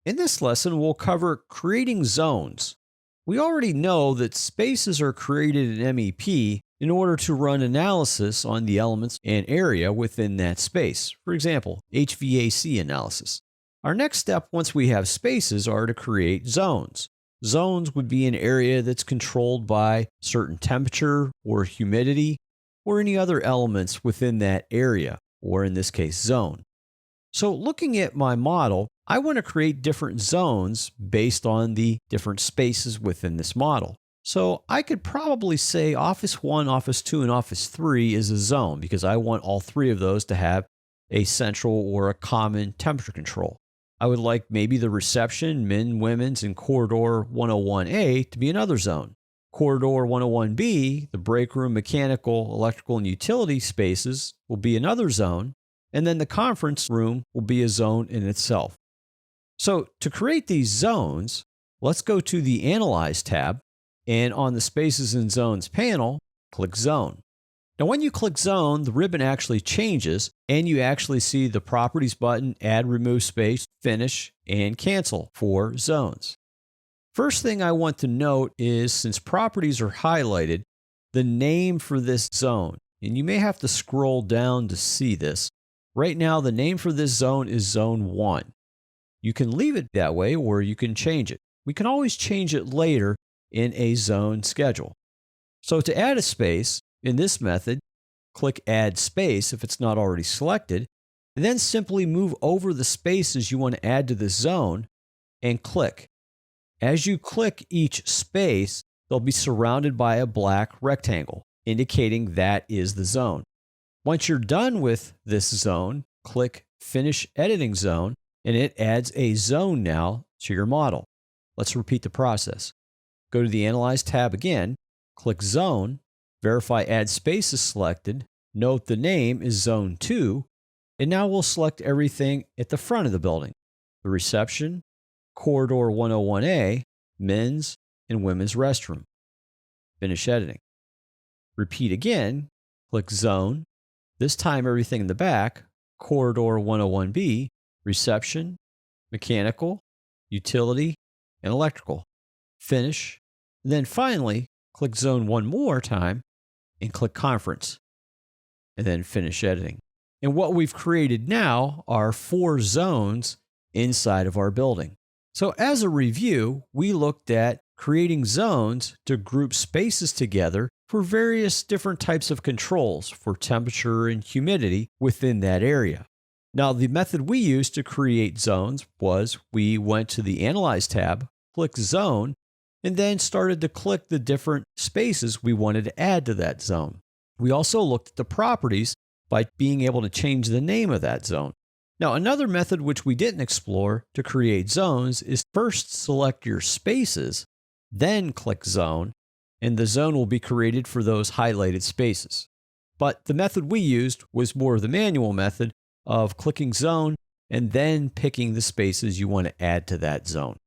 In this lesson, we'll cover creating zones. We already know that spaces are created in MEP in order to run analysis on the elements and area within that space. For example, HVAC analysis. Our next step once we have spaces are to create zones. Zones would be an area that's controlled by certain temperature or humidity or any other elements within that area, or in this case, zone. So looking at my model, I want to create different zones based on the different spaces within this model. So I could probably say Office 1, Office 2, and Office 3 is a zone because I want all three of those to have a central or a common temperature control. I would like maybe the reception, men, women's, and corridor 101A to be another zone. Corridor 101B, the break room, mechanical, electrical, and utility spaces will be another zone. And then the conference room will be a zone in itself. So to create these zones, let's go to the Analyze tab, and on the Spaces and Zones panel, click Zone. Now when you click Zone, the ribbon actually changes, and you actually see the Properties button, Add, Remove Space, Finish, and Cancel for zones. First thing I want to note is since properties are highlighted, the name for this zone, and you may have to scroll down to see this. Right now, the name for this zone is Zone 1. You can leave it that way or you can change it. We can always change it later in a zone schedule. So to add a space, in this method, click Add Space if it's not already selected, and then simply move over the spaces you want to add to this zone and click. As you click each space, they'll be surrounded by a black rectangle, indicating that is the zone. Once you're done with this zone, click Finish Editing Zone, and it adds a zone now to your model. Let's repeat the process. Go to the Analyze tab again, click Zone, verify Add Space is selected, note the name is Zone 2, and now we'll select everything at the front of the building. The reception, Corridor 101A, men's and women's restroom. Finish editing. Repeat again, click Zone. This time everything in the back, Corridor 101B, reception, mechanical, utility, and electrical. Finish. And then finally, click Zone one more time and click Conference. And then finish editing. And what we've created now are 4 zones inside of our building. So as a review, we looked at creating zones to group spaces together for various different types of controls for temperature and humidity within that area. Now, the method we used to create zones was we went to the Analyze tab, clicked Zone, and then started to click the different spaces we wanted to add to that zone. We also looked at the properties by being able to change the name of that zone. Now, another method which we didn't explore to create zones is first select your spaces, then click Zone, and the zone will be created for those highlighted spaces. But the method we used was more of the manual method of clicking Zone and then picking the spaces you want to add to that zone.